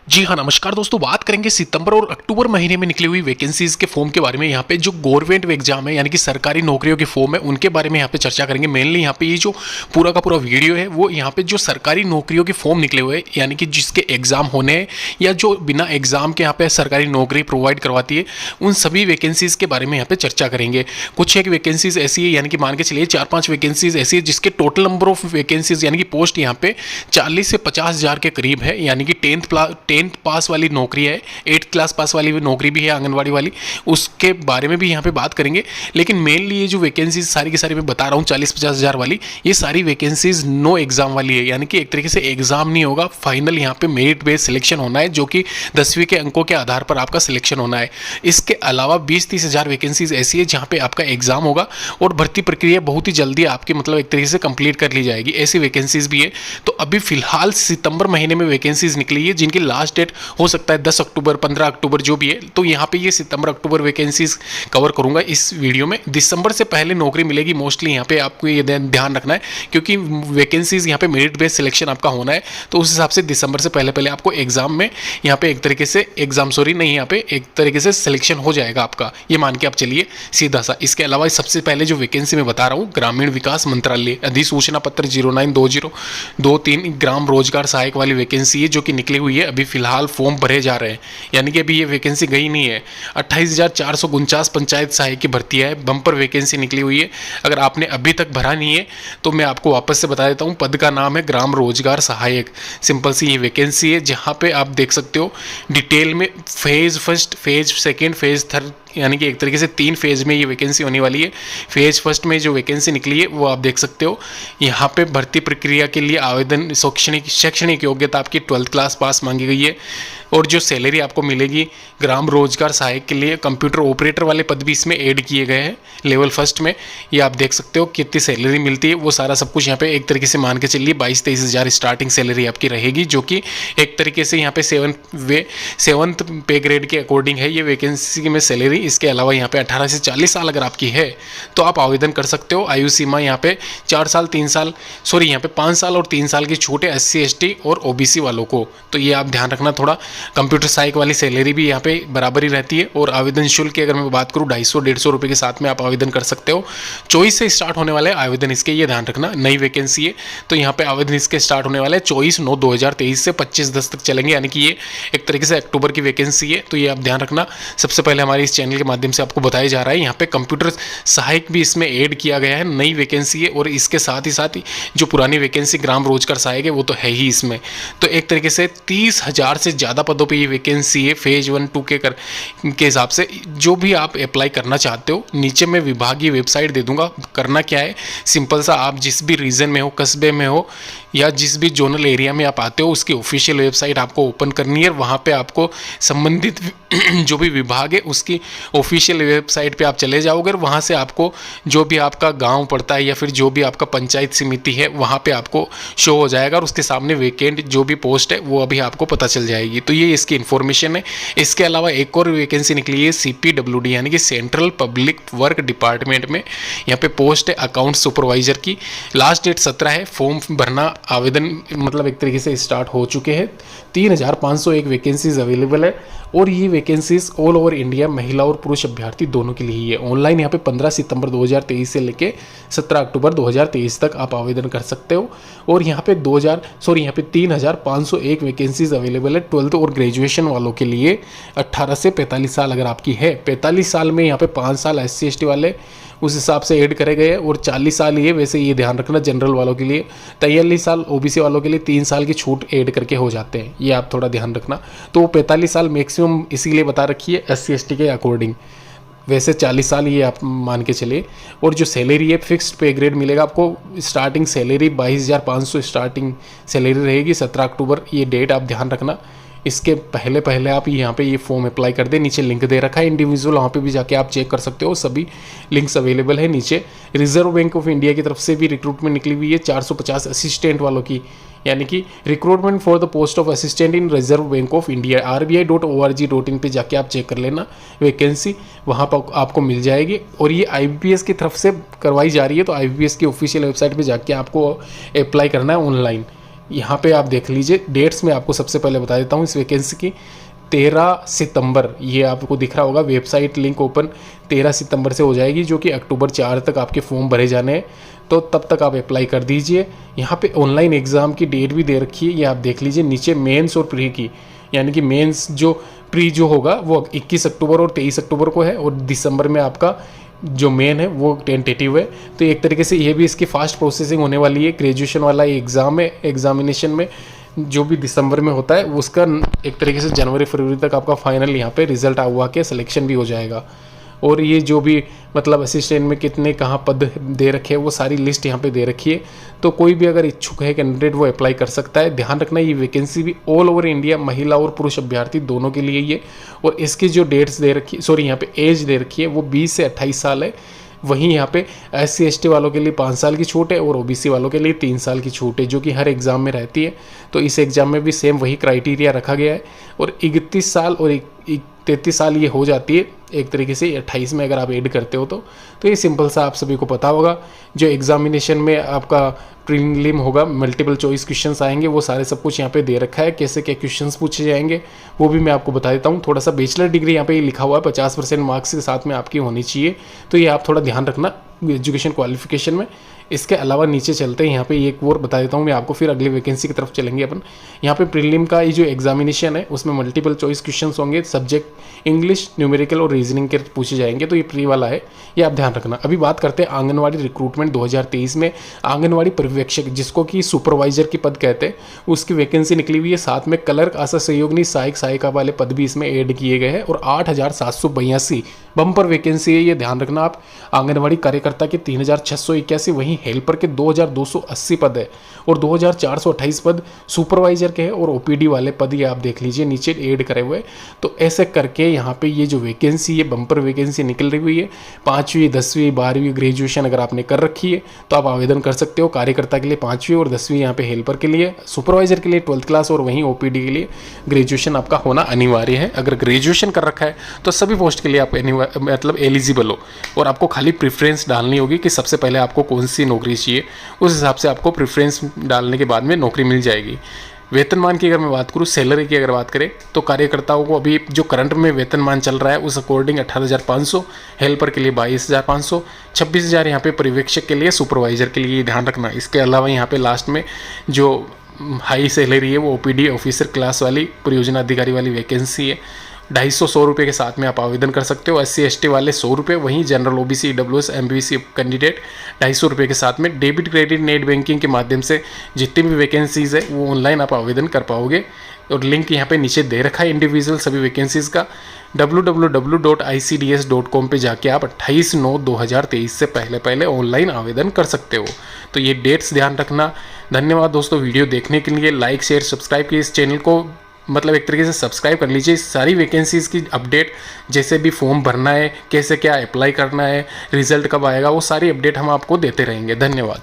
जी हाँ, नमस्कार दोस्तों। बात करेंगे सितंबर और अक्टूबर महीने में निकली हुई वैकेंसीज के फॉर्म के बारे में। यहाँ पे जो गवर्नमेंट एग्जाम है यानी कि सरकारी नौकरियों के फॉर्म है उनके बारे में यहाँ पे चर्चा करेंगे। मेनली यहाँ पे ये जो पूरा का पूरा वीडियो है वो यहाँ पे जो सरकारी नौकरियों के फॉर्म निकले हुए हैं यानी कि जिसके एग्जाम होने हैं या जो बिना एग्जाम के यहाँ पे सरकारी नौकरी प्रोवाइड करवाती है उन सभी वैकेंसीज के बारे में यहाँ पे चर्चा करेंगे। कुछ एक वैकेंसीज ऐसी है यानी कि मान के चलिए 4-5 वैकेंसीज ऐसी है जिसके टोटल नंबर ऑफ वैकेंसीज यानी कि पोस्ट यहाँ पे 40 से 50 हज़ार के करीब है। यानी कि टेंथ पास वाली नौकरी है, 8th क्लास पास वाली भी नौकरी भी है आंगनवाड़ी वाली, उसके बारे में भी यहाँ पे बात करेंगे। लेकिन मेनली ये जो वैकेंसीज सारी की सारी मैं बता रहा हूँ 40-50 हज़ार वाली, ये सारी वैकेंसीज नो एग्जाम वाली है। यानी कि एक तरीके से एग्जाम नहीं होगा, फाइनल यहाँ पे मेरिट बेस्ड सिलेक्शन होना है जो कि 10वीं के अंकों के आधार पर आपका सिलेक्शन होना है। इसके अलावा 20-30 हज़ार वैकेंसीज ऐसी है जहाँ पे आपका एग्जाम होगा और भर्ती प्रक्रिया बहुत ही जल्दी आपकी मतलब एक तरीके से कंप्लीट कर ली जाएगी। ऐसी वैकेंसीज भी है। तो अभी फिलहाल सितंबर महीने में वैकेंसीज निकली है जिनकी लास्ट डेट हो सकता है 10 अक्टूबर 15 अक्टूबर जो भी है। तो यहाँ पे ये सितंबर अक्टूबर वैकेंसीज कवर करूंगा इस वीडियो में। दिसंबर से पहले नौकरी मिलेगी मोस्टली, यहाँ पे आपको ये ध्यान रखना है क्योंकि वैकेंसीज यहाँ पे मेरिट बेस्ड सिलेक्शन आपका होना है। तो उस हिसाब से दिसंबर से पहले पहले आपको एग्जाम में यहाँ पे एक तरीके से यहाँ पे एक तरीके से सिलेक्शन हो जाएगा आपका, ये मान के आप चलिए सीधा सा। इसके अलावा सबसे पहले जो वैकेंसी मैं बता रहा हूँ ग्रामीण विकास मंत्रालय अधिसूचना पत्र 09/2023 ग्राम रोजगार सहायक वाली वैकेंसी है जो कि निकली हुई है। अभी फिलहाल फॉर्म भरे जा रहे हैं यानी कि अभी ये वैकेंसी गई नहीं है। 28,449 पंचायत सहायक की भर्ती है, बम्पर वैकेंसी निकली हुई है। अगर आपने अभी तक भरा नहीं है तो मैं आपको वापस से बता देता हूँ, पद का नाम है ग्राम रोजगार सहायक। सिंपल सी ये वैकेंसी है जहाँ पे आप देख सकते हो डिटेल में phase first, phase second, phase third यानी कि एक तरीके से 3 फेज में ये वैकेंसी होने वाली है। फेज फर्स्ट में जो वैकेंसी निकली है वो आप देख सकते हो। यहाँ पे भर्ती प्रक्रिया के लिए आवेदन शैक्षणिक योग्यता आपकी 12th क्लास पास मांगी गई है और जो सैलरी आपको मिलेगी ग्राम रोजगार सहायक के लिए कंप्यूटर ऑपरेटर वाले पद भी इसमें ऐड किए गए हैं लेवल फर्स्ट में। ये आप देख सकते हो कितनी सैलरी मिलती है वो सारा सब कुछ यहाँ पे एक तरीके से मान के चलिए 22-23 हज़ार स्टार्टिंग सैलरी आपकी रहेगी जो कि एक तरीके से यहाँ पे 7th पे ग्रेड के अकॉर्डिंग है ये वैकेंसी में सैलरी। इसके अलावा यहाँ पे 18 से 40 साल अगर आपकी है तो आप आवेदन कर सकते हो। आयु सीमा यहाँ पे 4 साल 3 साल यहाँ पे 5 साल और 3 साल की छूट है SC ST और OBC वालों को, तो ये आप ध्यान रखना थोड़ा। कंप्यूटर सहायक वाली सैलरी भी यहाँ पे बराबर ही रहती है और आवेदन शुल्क की अगर मैं बात करूँ 250-150 रुपये के साथ में आप आवेदन कर सकते हो। 24 से स्टार्ट होने वाले आवेदन इसके, ये ध्यान रखना। नई वैकेंसी है तो यहाँ पे आवेदन इसके स्टार्ट होने वाले 24/9/2023 से 25/10 तक चलेंगे यानी कि ये एक तरीके से अक्टूबर की वैकेंसी है। तो ये आप ध्यान रखना। सबसे पहले हमारे इस चैनल के माध्यम से आपको बताया जा रहा है यहाँ पे कंप्यूटर सहायक भी इसमें ऐड किया गया है, नई वैकेंसी है। और इसके साथ ही जो पुरानी वैकेंसी ग्राम रोजगार सहायक है वो तो है ही इसमें। तो एक तरीके से 30 हज़ार से ज़्यादा पदों पे ये वैकेंसी है फेज 1-2 के हिसाब से। जो भी आप अप्लाई करना चाहते हो नीचे मैं विभागीय वेबसाइट दे दूंगा। करना क्या है, सिंपल सा, आप जिस भी रीजन में हो, कस्बे में हो या जिस भी जोनल एरिया में आप आते हो उसकी ऑफिशियल वेबसाइट आपको ओपन करनी है। वहाँ पे आपको संबंधित जो भी विभाग है उसकी ऑफिशियल वेबसाइट पे आप चले जाओगे और वहाँ से आपको जो भी आपका गांव पड़ता है या फिर जो भी आपका पंचायत समिति है वहाँ पे आपको शो हो जाएगा और उसके सामने वैकेंट जो भी पोस्ट है वो अभी आपको पता चल जाएगी। तो ये इसकी इन्फॉर्मेशन है। इसके अलावा एक और वैकेंसी निकली है CPWD यानी कि सेंट्रल पब्लिक वर्क डिपार्टमेंट में। यहाँ पे पोस्ट है अकाउंट सुपरवाइजर की। लास्ट डेट 17 है। फॉर्म भरना आवेदन मतलब एक तरीके से स्टार्ट हो चुके हैं। 3,501 वैकेंसीज अवेलेबल है और ये वैकेंसीज ऑल ओवर इंडिया महिला और पुरुष अभ्यर्थी दोनों के लिए ही है। ऑनलाइन यहाँ पे 15 सितंबर 2023 से लेके 17 अक्टूबर 2023 तक आप आवेदन कर सकते हो। और यहाँ पे 3,501 वैकेंसीज अवेलेबल है 12th और ग्रेजुएशन वालों के लिए। 18 से 45 साल अगर आपकी है, 45 साल में यहाँ पे 5 साल SC ST वाले उस हिसाब से ऐड करे गए और 40 साल ये, वैसे ये ध्यान रखना जनरल वालों के लिए। 43 साल OBC वालों के लिए 3 साल की छूट ऐड करके हो जाते हैं, ये आप थोड़ा ध्यान रखना। तो 45 साल मैक्सिमम इसीलिए बता रखी है SC ST के अकॉर्डिंग, वैसे 40 साल ये आप मान के चलिए। और जो सैलरी है फिक्स्ड पे ग्रेड मिलेगा आपको। स्टार्टिंग सैलरी 22,500 स्टार्टिंग सैलरी रहेगी। 17 अक्टूबर ये डेट आप ध्यान रखना। इसके पहले पहले आप यहाँ पे ये फॉर्म अप्लाई कर दे। नीचे लिंक दे रखा है इंडिविजुअल, वहाँ पे भी जाके आप चेक कर सकते हो, सभी लिंक्स अवेलेबल है नीचे। रिजर्व बैंक ऑफ इंडिया की तरफ से भी रिक्रूटमेंट निकली हुई है 450 असिस्टेंट वालों की, यानी कि recruitment for the post of assistant in reserve bank of India. RBI.org.in पे जाके आप चेक कर लेना वैकेंसी, वहाँ पर आपको मिल जाएगी। और ये IBPS की तरफ से करवाई जा रही है, तो IBPS की ऑफिशियल वेबसाइट पे जाके आपको अप्लाई करना है ऑनलाइन। यहाँ पे आप देख लीजिए डेट्स में आपको सबसे पहले बता देता हूँ इस वैकेंसी की। 13 सितंबर, ये आपको दिख रहा होगा वेबसाइट लिंक ओपन 13 सितंबर से हो जाएगी, जो कि अक्टूबर 4 तक आपके फॉर्म भरे जाने हैं। तो तब तक आप अप्लाई कर दीजिए। यहाँ पे ऑनलाइन एग्ज़ाम की डेट भी दे रखी है, ये आप देख लीजिए नीचे मेंस और प्री की, यानी कि मेंस जो प्री जो होगा वो 21 अक्टूबर और 23 अक्टूबर को है, और दिसंबर में आपका जो मेन है वो टेंटेटिव है। तो एक तरीके से ये भी इसकी फास्ट प्रोसेसिंग होने वाली है। ग्रेजुएशन वाला एग्ज़ाम है, एग्जामिनेशन में जो भी दिसंबर में होता है उसका एक तरीके से जनवरी फरवरी तक आपका फाइनल यहाँ पे रिजल्ट हुआ के सिलेक्शन भी हो जाएगा। और ये जो भी मतलब असिस्टेंट में कितने कहाँ पद दे रखे हैं वो सारी लिस्ट यहाँ पे दे रखी है। तो कोई भी अगर इच्छुक है कैंडिडेट वो अप्लाई कर सकता है। ध्यान रखना ये वैकेंसी भी ऑल ओवर इंडिया महिला और पुरुष अभ्यर्थी दोनों के लिए ही है। और इसकी जो डेट्स दे रखी, सॉरी यहाँ पे एज दे रखी है वो 20 से 28 साल है। वहीं यहाँ पे SC/ST वालों के लिए 5 साल की छूट है और OBC वालों के लिए 3 साल की छूट है, जो कि हर एग्ज़ाम में रहती है। तो इस एग्ज़ाम में भी सेम वही क्राइटेरिया रखा गया है। और 31 साल और 33 साल ये हो जाती है एक तरीके से 28 में अगर आप ऐड करते हो तो ये सिंपल सा आप सभी को पता होगा। जो एग्जामिनेशन में आपका प्रीलिम होगा, मल्टीपल चॉइस क्वेश्चंस आएंगे, वो सारे सब कुछ यहाँ पे दे रखा है। कैसे क्या क्वेश्चंस पूछे जाएंगे वो भी मैं आपको बता देता हूँ। थोड़ा सा बैचलर डिग्री यहाँ पे लिखा हुआ है 50% मार्क्स के साथ में आपकी होनी चाहिए, तो ये आप थोड़ा ध्यान रखना एजुकेशन क्वालिफिकेशन में। इसके अलावा नीचे चलते हैं, यहाँ पे एक और बता देता हूँ मैं आपको, फिर अगली वैकेंसी की तरफ चलेंगे अपन। यहाँ पे प्रीलिम का ये जो एग्जामिनेशन है उसमें मल्टीपल चॉइस क्वेश्चंस होंगे, सब्जेक्ट इंग्लिश, न्यूमेरिकल और रीजनिंग के पूछे जाएंगे। तो ये प्री वाला है, ये आप ध्यान रखना। अभी बात करते हैं आंगनवाड़ी रिक्रूटमेंट 2023 में। आंगनवाड़ी पर्यवेक्षक जिसको कि सुपरवाइजर की पद कहते हैं, उसकी वैकेंसी निकली हुई है। साथ में क्लर्क, आशा सहयोगिनी, सहायक सहायिका वाले पद भी इसमें ऐड किए गए हैं। और 8,782 बम्पर वैकेंसी है, ये ध्यान रखना आप। आंगनवाड़ी कार्यकर्ता के 3,681, वहीं हेल्पर के 2,280 पद है और 2,428 पद सुपरवाइजर के हैं। और OPD वाले पद ये आप देख लीजिए नीचे ऐड करे हुए। तो ऐसे करके यहाँ पे ये जो वैकेंसी है बम्पर वैकेंसी निकल रही हुई है। 5वीं 10वीं 12वीं ग्रेजुएशन अगर आपने कर रखी है तो आप आवेदन कर सकते हो। कार्यकर्ता के लिए 5वीं और 10वीं, यहाँ पे हेल्पर के लिए, सुपरवाइजर के लिए 12th क्लास और वहीं OPD के लिए ग्रेजुएशन आपका होना अनिवार्य है। अगर ग्रेजुएशन कर रखा है तो सभी पोस्ट के लिए आप मतलब एलिजिबल हो, और आपको खाली प्रेफरेंस डालनी होगी कि सबसे पहले आपको कौन सी नौकरी चाहिए, उस हिसाब से आपको प्रेफरेंस डालने के बाद में नौकरी मिल जाएगी। वेतनमान की अगर मैं बात करूँ, सैलरी की अगर बात करें, तो कार्यकर्ताओं को अभी जो करंट में वेतनमान चल रहा है उस अकॉर्डिंग 18,500, हेल्पर के लिए 22,500, 26,000 यहाँ पे पर्यवेक्षक के लिए, सुपरवाइजर के लिए, ध्यान रखना। इसके अलावा यहाँ पे लास्ट में जो हाई सैलरी है वो OPD ऑफिसर क्लास वाली परियोजना अधिकारी वाली वैकेंसी है। 250 रुपये के साथ में आप आवेदन कर सकते हो। SC/ST वाले 100 रुपये, वहीं general OBC EWS MBC candidate 250 रुपये के साथ में। डेबिट क्रेडिट नेट बैंकिंग के माध्यम से जितनी भी वैकेंसीज़ है वो ऑनलाइन आप आवेदन कर पाओगे। और लिंक यहाँ पे नीचे दे रखा है इंडिविजुअल सभी वैकेंसीज़ का। www.icds.com पे जाके आप 28/9/2023 से पहले ऑनलाइन आवेदन कर सकते हो। तो ये डेट्स ध्यान रखना। धन्यवाद दोस्तों वीडियो देखने के लिए। लाइक शेयर सब्सक्राइब कीजिए इस चैनल को, मतलब एक तरीके से सब्सक्राइब कर लीजिए। सारी वैकेंसीज़ की अपडेट, जैसे भी फॉर्म भरना है, कैसे क्या अप्लाई करना है, रिजल्ट कब आएगा, वो सारी अपडेट हम आपको देते रहेंगे। धन्यवाद।